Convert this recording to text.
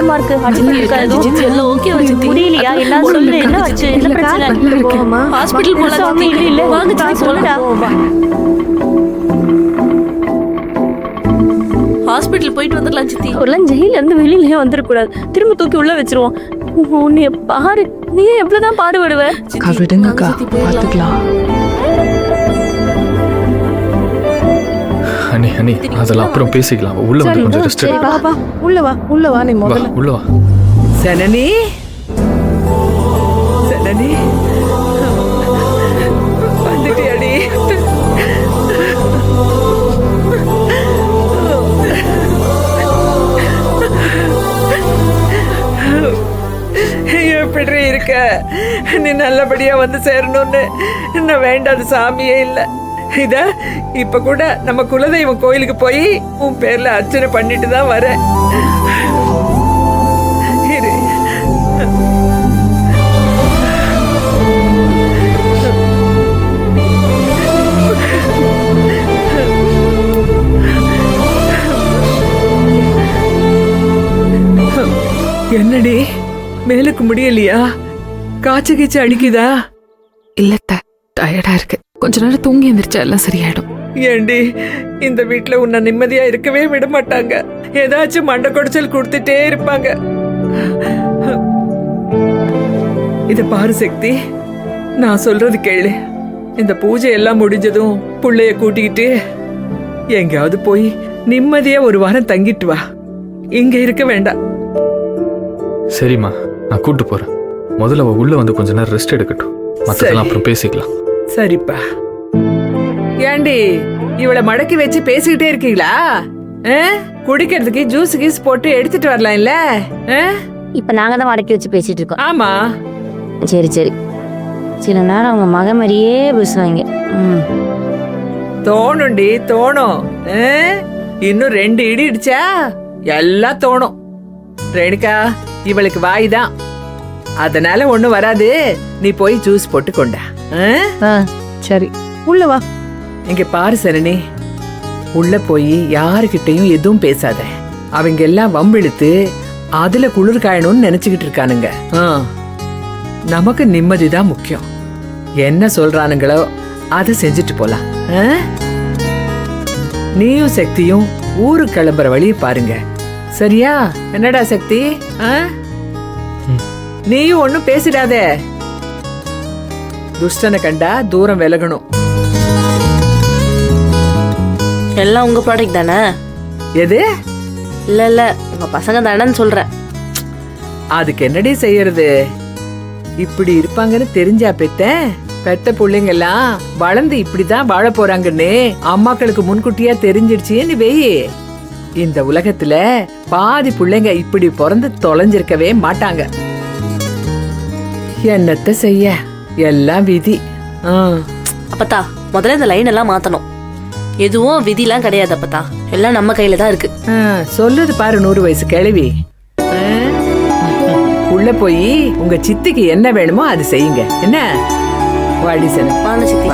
பயமா இருக்கு. எல்லாம் ஓகே முடியலையா? எல்லாம் சொல்லு, என்ன ஆச்சு? என்ன பிரச்சனை? ஹாஸ்பிடல் போலாம். இல்ல வாங்க சித்தி சொல்லடா. ஹாஸ்பிடல் போயிட்டு வந்துடலாம் சித்தி. ஒரு ஜெயில இருந்து வெளியிலயே வந்துடக்கூடாது. திரும்ப தூக்கி உள்ள வச்சிருவோம். நீ பாரு, நீ எவ்வளவுதான் பாடுபடுவ. விடுங்கக்கா, பாத்துக்கலாம். அண்ணி அண்ணி அதெல்லாம் அப்புறம் பேசிக்கலாம். உள்ள வந்து கொஞ்சம் ரெஸ்ட் எடு. வா உள்ள வா நீ முதல்ல உள்ள வா. சனனி சனனி வந்துட்டியாடி? எப்படி இருக்க? நீ நல்லபடியா வந்து சேரணும்னு நான் வேண்டாத சாமியே இல்லை. இத இப்ப கூட நம்ம குலதெய்வம் கோயிலுக்கு போய் உன் பேர்ல அர்ச்சனை பண்ணிட்டு தான் வரேன். என்னடி மேலுக்கு முடியலையா? காய்ச்ச கீச்சு அடிக்குதா? இல்ல டயர்டா இருக்கு. கொஞ்ச நேரம் தூங்கி எந்திரிச்சா எல்லாம் சரியாயிடும். ஏண்டி, இந்த வீட்டுல உன்னை நிம்மதியா இருக்கவே விட மாட்டாங்க. ஏதாச்சும் மண்டை கொடைச்சல் கொடுத்துட்டே இருப்பாங்க. இத பாரு சக்தி, நான் சொல்றது கேளு. இந்த பூஜை எல்லாம் முடிஞ்சதும் புள்ளைய கூட்டிக்கிட்டு எங்கேயாவது போய் நிம்மதியா ஒரு வாரம் தங்கிட்டு வா. இங்க இருக்க வேண்டாம். சரிம்மா, நான் கூட்டு போறேன். முதல்ல அவ உள்ள வந்து கொஞ்ச நேரம் ரெஸ்ட் எடுக்கட்டும். மத்ததெல்லாம் அப்புறம் பேசிக்கலாம். சரிப்பா. ஏண்டி, இவளை மடக்கி வச்சு பேசிக்கிட்டே இருக்கீங்களா? குடிக்கிறதுக்கு ஜூஸ் கீஸ் போட்டு எடுத்துட்டு வரலாம் இல்ல? இப்ப நாங்க தான் மடக்கி வச்சு பேசிட்டு இருக்கோம். ஆமா. சரி சரி. சில நேரம் அவங்க மக மாதிரியே பேசுவாங்க. தோணும்டி, தோணும். இன்னும் 2 இடி இடிச்சா எல்லாம் தோணும். ரேணுகா, இவளுக்கு வாய் தான், அதனால ஒண்ணும் வராது. நீ போய் ஜூஸ் போட்டு கொண்டா. சரி, உள்ள வா. இங்க பாரு சரணி, உள்ள போய் யாருக்கிட்டையும் எதுவும் பேசாத. அவங்க எல்லாம் வம்பிழுத்து அதுல குளிர் காயணும்னு நினைச்சுக்கிட்டு இருக்கானுங்க. நமக்கு நிம்மதிதான் முக்கியம். என்ன சொல்றானுங்களோ அதை செஞ்சுட்டு போலாம். நீயும் சக்தியும் ஊருக்கு கிளம்புற வழியை பாருங்க. சரியா? என்னடா சக்தி? நீயும் ஒன்னும் பேசிடாத. துஷ்டனை கண்டா தூரம் விலகணும். எல்லாம் உங்க ப்ராடக்ட் தானே? எது? இல்ல உங்க பசங்க தானேன்னு சொல்றேன். அதுக்கு என்னடி செய்யறது? இப்படி இருப்பாங்கன்னு தெரிஞ்சா பெத்த பிள்ளைங்க எல்லாம் வளர்ந்து இப்படிதான் வாழ போறாங்கன்னு அம்மாக்களுக்கு முன்கூட்டியா தெரிஞ்சிடுச்சு வெயி. இந்த உலகத்துல பாதி பிள்ளைங்க இப்படி பிறந்து தொலைஞ்சிருக்கவே மாட்டாங்க. என்னத்த செய்ய, எல்லாம் விதி. அப்பத்தா, முதல்ல இந்த லைன் எல்லாம் மாத்தணும். எதுவும் விதிலாம் கிடையாது அப்பத்தா, எல்லாம் நம்ம கையில தான் இருக்கு. சொல்லுது பாரு 100 வயசு கிழவி. உள்ள போய் உங்க சித்திக்கு என்ன வேணுமோ அது செய்யுங்க. என்ன வாடி சன? வாங்க சித்தி.